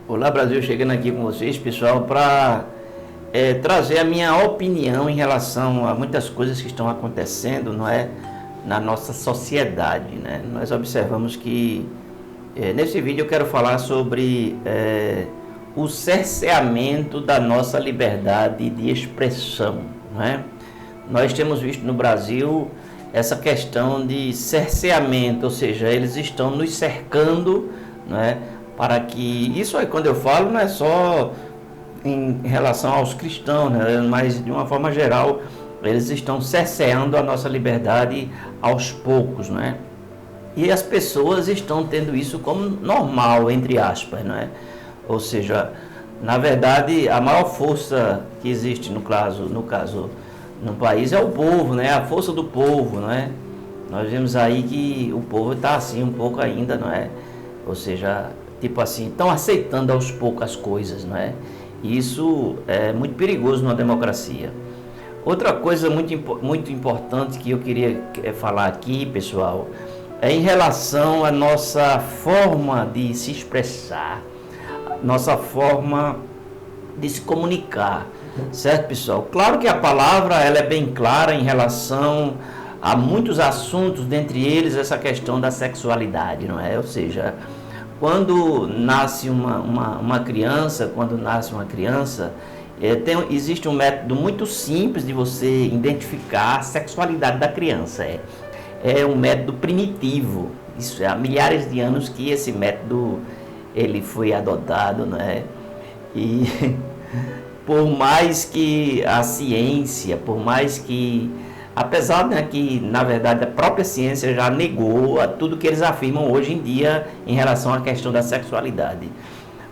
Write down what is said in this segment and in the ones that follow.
Olá Brasil, chegando aqui com vocês, pessoal, para trazer a minha opinião em relação a muitas coisas que estão acontecendo, não é, na nossa sociedade, né? Nós observamos que nesse vídeo eu quero falar sobre o cerceamento da nossa liberdade de expressão, não é? Nós temos visto no Brasil essa questão de cerceamento, ou seja, eles estão nos cercando, não é? Para que, isso aí quando eu falo não é só em relação aos cristãos, né? Mas de uma forma geral eles estão cerceando a nossa liberdade aos poucos, não é? E as pessoas estão tendo isso como normal, entre aspas, não é? Ou seja, na verdade a maior força que existe no caso no país é o povo, né? A força do povo, não é? Nós vemos aí que o povo está assim um pouco ainda, não é? Ou seja, tipo assim, estão aceitando aos poucos as coisas, não é? E isso é muito perigoso numa democracia. Outra coisa muito importante que eu queria falar aqui, pessoal, é em relação à nossa forma de se expressar, nossa forma de se comunicar, certo, pessoal? Claro que a palavra ela é bem clara em relação a muitos assuntos, dentre eles essa questão da sexualidade, não é? Ou seja, quando nasce uma criança, existe um método muito simples de você identificar a sexualidade da criança. É um método primitivo. Isso é há milhares de anos que esse método ele foi adotado, né? E por mais que a ciência, apesar, né, que na verdade a própria ciência já negou a tudo que eles afirmam hoje em dia em relação à questão da sexualidade.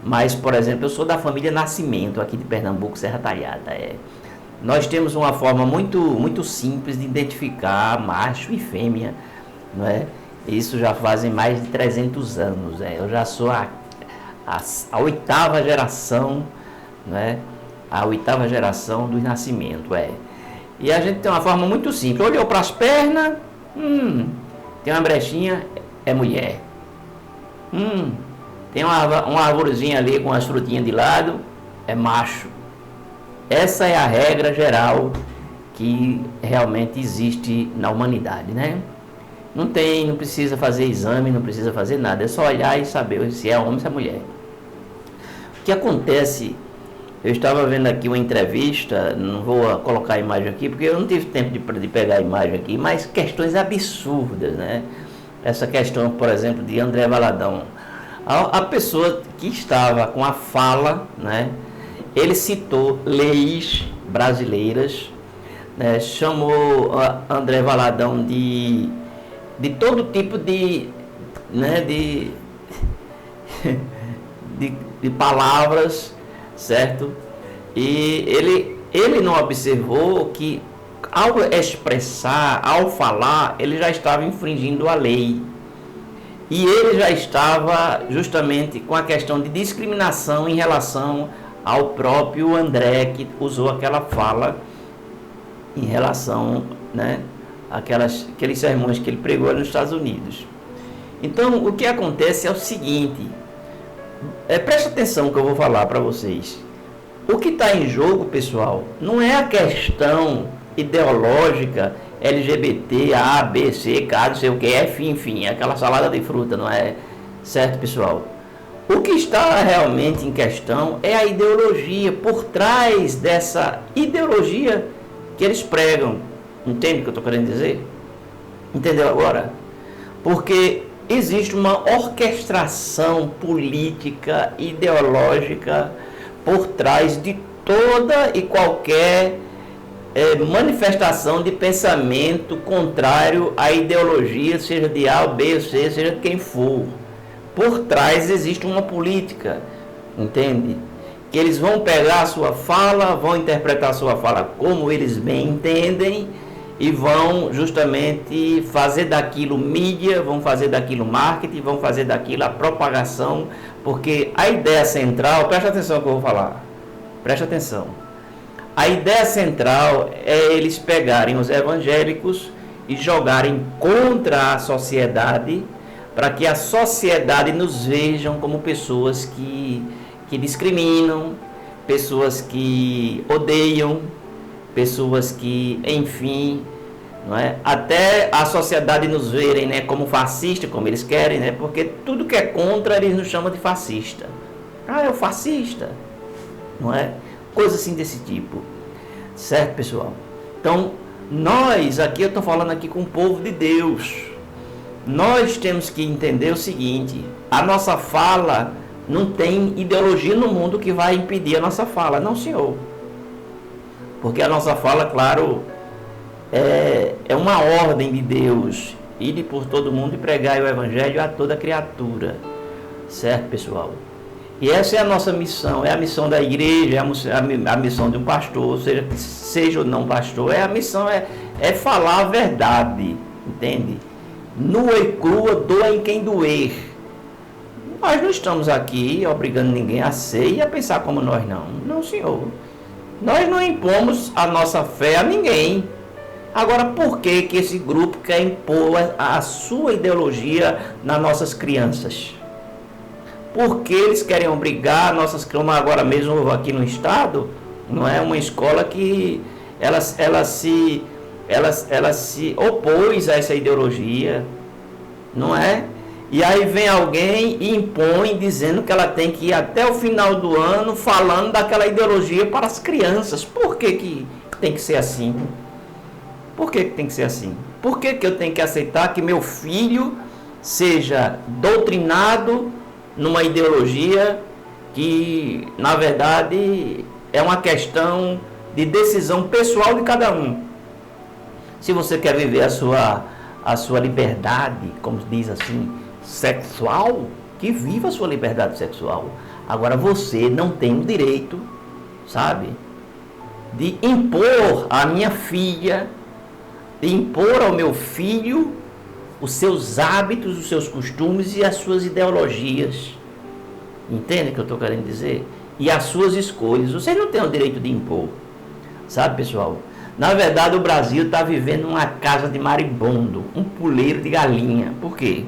Mas, por exemplo, eu sou da família Nascimento, aqui de Pernambuco, Serra Talhada. Nós temos uma forma muito simples de identificar macho e fêmea, não é? Isso já fazem mais de 300 anos. Eu já sou a oitava geração, não é? A oitava geração do Nascimento, E a gente tem uma forma muito simples. Olhou para as pernas, tem uma brechinha, é mulher. Tem uma arvorezinha ali com as frutinhas de lado, é macho. Essa é a regra geral que realmente existe na humanidade, né? Não precisa fazer exame, não precisa fazer nada. É só olhar e saber se é homem ou se é mulher. O que acontece... Eu estava vendo aqui uma entrevista, não vou colocar a imagem aqui, porque eu não tive tempo de pegar a imagem aqui, mas questões absurdas, né? Essa questão, por exemplo, de André Valadão. A pessoa que estava com a fala, né? Ele citou leis brasileiras, né? Chamou André Valadão de todo tipo de palavras, certo? E ele não observou que ao expressar, ao falar, ele já estava infringindo a lei. E ele já estava justamente com a questão de discriminação em relação ao próprio André, que usou aquela fala em relação, né, aqueles sermões que ele pregou nos Estados Unidos. Então, o que acontece é o seguinte... presta atenção que eu vou falar para vocês. O que está em jogo, pessoal, não é a questão ideológica LGBT, A, B, C, K, não sei o que, F, enfim, aquela salada de fruta, não é? Certo, pessoal? O que está realmente em questão é a ideologia, por trás dessa ideologia que eles pregam. Entende o que eu estou querendo dizer? Entendeu agora? Porque... existe uma orquestração política, ideológica por trás de toda e qualquer manifestação de pensamento contrário à ideologia, seja de A, B, C, seja de quem for. Por trás existe uma política, entende? Que eles vão pegar a sua fala, vão interpretar a sua fala como eles bem entendem, e vão justamente fazer daquilo mídia, vão fazer daquilo marketing, vão fazer daquilo a propagação, porque a ideia central, presta atenção no que eu vou falar, presta atenção, a ideia central é eles pegarem os evangélicos e jogarem contra a sociedade, para que a sociedade nos vejam como pessoas que discriminam, pessoas que odeiam, pessoas que, enfim, não é? Até a sociedade nos verem, né, como fascista, como eles querem, né? Porque tudo que é contra eles nos chamam de fascista. Ah, é o fascista, não é? Coisa assim desse tipo, certo, pessoal? Então, nós aqui, eu estou falando aqui com o povo de Deus, nós temos que entender o seguinte: a nossa fala, não tem ideologia no mundo que vai impedir a nossa fala, não, senhor. Porque a nossa fala, claro, é uma ordem de Deus: ide por todo mundo e pregai o evangelho a toda criatura, certo, pessoal? E essa é a nossa missão, é a missão da igreja, é a missão de um pastor, seja ou não pastor, a missão é falar a verdade, entende? Nua e crua, doa em quem doer. Nós não estamos aqui obrigando ninguém a ser e a pensar como nós, não. Não, senhor. Nós não impomos a nossa fé a ninguém. Agora, por que esse grupo quer impor a sua ideologia nas nossas crianças? Por que eles querem obrigar nossas crianças, agora mesmo aqui no estado, não é uma escola que ela se opôs a essa ideologia, não é? E aí vem alguém e impõe, dizendo que ela tem que ir até o final do ano falando daquela ideologia para as crianças. Por que tem que ser assim? Por que tem que ser assim? Por que eu tenho que aceitar que meu filho seja doutrinado numa ideologia que, na verdade, é uma questão de decisão pessoal de cada um? Se você quer viver a sua liberdade, como diz assim, sexual, que viva a sua liberdade sexual. Agora, você não tem o direito, sabe, de impor à minha filha, de impor ao meu filho os seus hábitos, os seus costumes e as suas ideologias. Entende o que eu estou querendo dizer? E as suas escolhas. Você não tem o direito de impor. Sabe, pessoal? Na verdade, o Brasil está vivendo uma casa de maribondo, um puleiro de galinha. Por quê?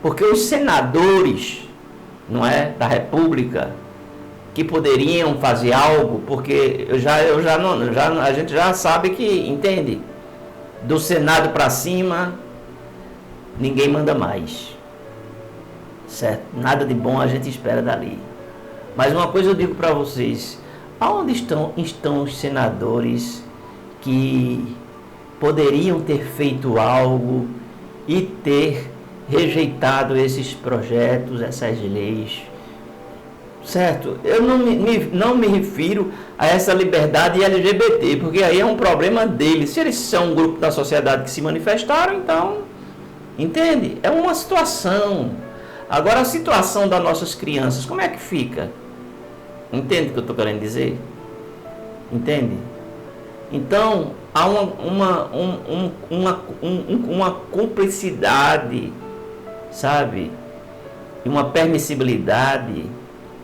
Porque os senadores, não é, da República, que poderiam fazer algo, porque a gente já sabe que, entende? Do Senado para cima, ninguém manda mais, certo? Nada de bom a gente espera dali. Mas uma coisa eu digo para vocês: aonde estão os senadores que poderiam ter feito algo e ter rejeitado esses projetos, essas leis? Certo? Eu não me refiro a essa liberdade LGBT, porque aí é um problema deles. Se eles são um grupo da sociedade que se manifestaram, então, entende? É uma situação. Agora, a situação das nossas crianças, como é que fica? Entende o que eu estou querendo dizer? Entende? Então, há uma cumplicidade, sabe? E uma permissibilidade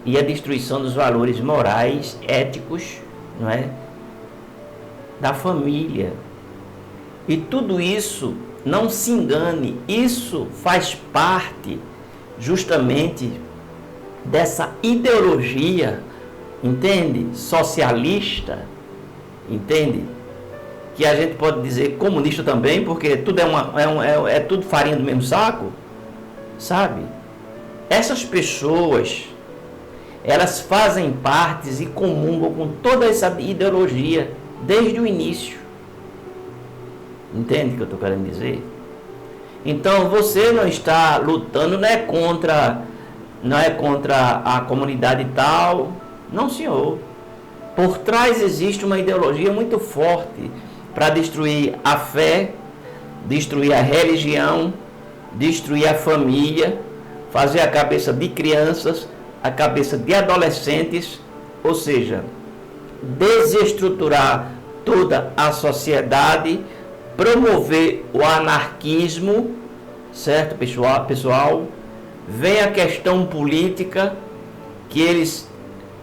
e a destruição dos valores morais, éticos, não é? Da família. E tudo isso, não se engane, isso faz parte justamente dessa ideologia, entende? Socialista, entende? Que a gente pode dizer comunista também, porque tudo é tudo farinha do mesmo saco, sabe? Essas pessoas, elas fazem parte e comungam com toda essa ideologia desde o início. Entende o que eu estou querendo dizer? Então, você não está lutando, não é contra a comunidade tal. Não, senhor. Por trás existe uma ideologia muito forte para destruir a fé, destruir a religião, destruir a família, fazer a cabeça de crianças, a cabeça de adolescentes, ou seja, desestruturar toda a sociedade, promover o anarquismo, certo, pessoal? Vem a questão política, que eles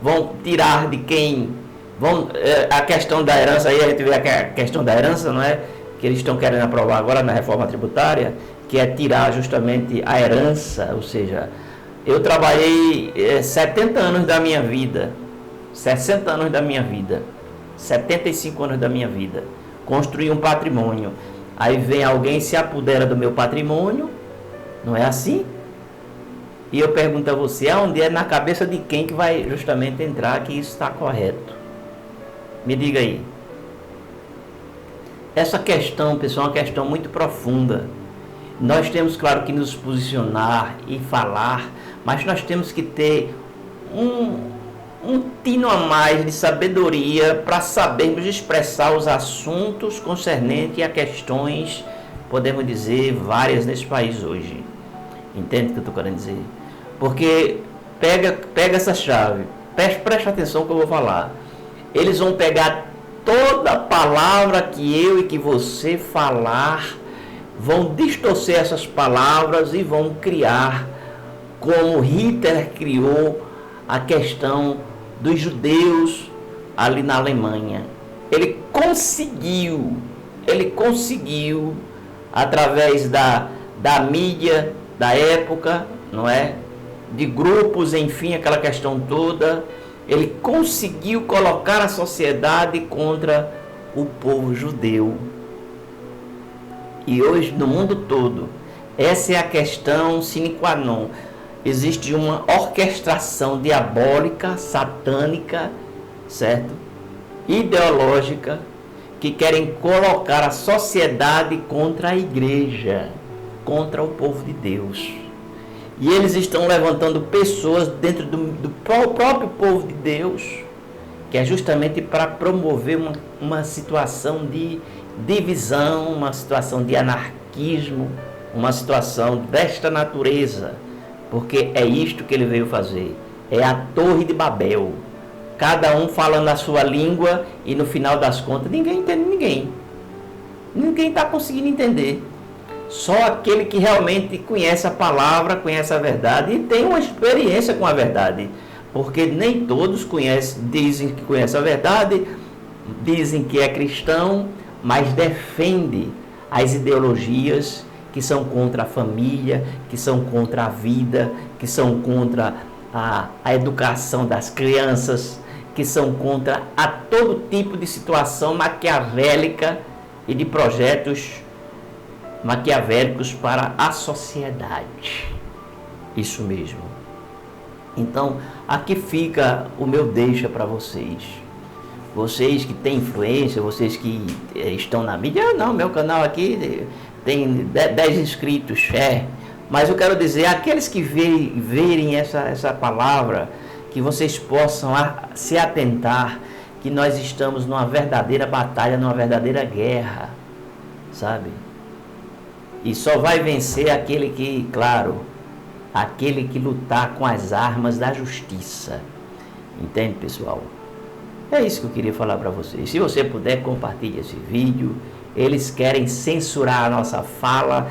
vão tirar de quem, a questão da herança, aí a gente vê a questão da herança, não é? Que eles estão querendo aprovar agora na reforma tributária, que é tirar justamente a herança, ou seja, Eu trabalhei 70 anos da minha vida, 60 anos da minha vida, 75 anos da minha vida, construí um patrimônio. Aí vem alguém e se apodera do meu patrimônio, não é assim? E eu pergunto a você, aonde é na cabeça de quem que vai justamente entrar que isso está correto? Me diga aí. Essa questão, pessoal, é uma questão muito profunda. Nós temos, claro, que nos posicionar e falar, mas nós temos que ter um tino a mais de sabedoria para sabermos expressar os assuntos concernentes a questões, podemos dizer, várias nesse país hoje. Entende o que eu estou querendo dizer? Porque pega essa chave, preste atenção que eu vou falar. Eles vão pegar toda palavra que eu e que você falar, vão distorcer essas palavras e vão criar, como Hitler criou a questão dos judeus ali na Alemanha. Ele conseguiu através da mídia da época, não é? De grupos, enfim, aquela questão toda, ele conseguiu colocar a sociedade contra o povo judeu. E hoje, no mundo todo, essa é a questão sine qua non. Existe uma orquestração diabólica, satânica, certo? Ideológica, que querem colocar a sociedade contra a igreja, contra o povo de Deus. E eles estão levantando pessoas dentro do próprio povo de Deus, que é justamente para promover uma situação de divisão, uma situação de anarquismo, uma situação desta natureza, porque é isto que ele veio fazer. É a Torre de Babel. Cada um falando a sua língua e no final das contas ninguém entende ninguém. Ninguém está conseguindo entender. Só aquele que realmente conhece a palavra, conhece a verdade e tem uma experiência com a verdade. Porque nem todos conhecem, dizem que conhecem a verdade, dizem que é cristão, mas defende as ideologias que são contra a família, que são contra a vida, que são contra a educação das crianças, que são contra a todo tipo de situação maquiavélica e de projetos maquiavélicos para a sociedade. Isso mesmo. Então, aqui fica o meu deixa para vocês. Vocês que têm influência, vocês que estão na mídia, não, meu canal aqui tem 10 inscritos, mas eu quero dizer, aqueles que verem essa palavra, que vocês possam se atentar, que nós estamos numa verdadeira batalha, numa verdadeira guerra, sabe? E só vai vencer aquele que, claro, aquele que lutar com as armas da justiça. Entende, pessoal? É isso que eu queria falar para vocês. Se você puder, compartilhe esse vídeo. Eles querem censurar a nossa fala,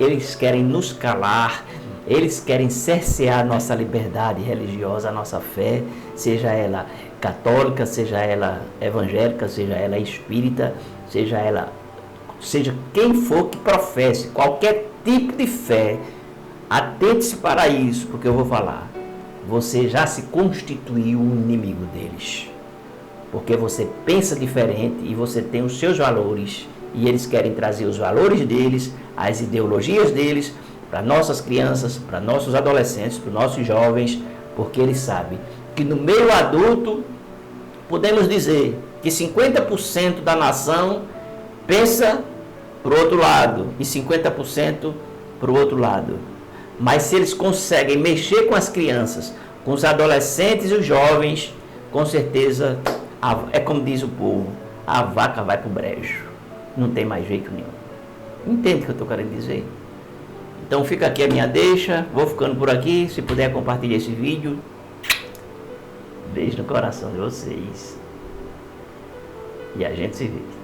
eles querem nos calar, eles querem cercear a nossa liberdade religiosa, a nossa fé, seja ela católica, seja ela evangélica, seja ela espírita, seja quem for que professe qualquer tipo de fé. Atente-se para isso, porque eu vou falar. Você já se constituiu um inimigo deles. Porque você pensa diferente e você tem os seus valores. E eles querem trazer os valores deles, as ideologias deles, para nossas crianças, para nossos adolescentes, para nossos jovens. Porque eles sabem que no meio adulto, podemos dizer que 50% da nação pensa para o outro lado e 50% para o outro lado. Mas se eles conseguem mexer com as crianças, com os adolescentes e os jovens, com certeza, é como diz o povo, a vaca vai para o brejo. Não tem mais jeito nenhum. Entende o que eu estou querendo dizer? Então fica aqui a minha deixa, vou ficando por aqui. Se puder, compartilhar esse vídeo. Beijo no coração de vocês. E a gente se vê.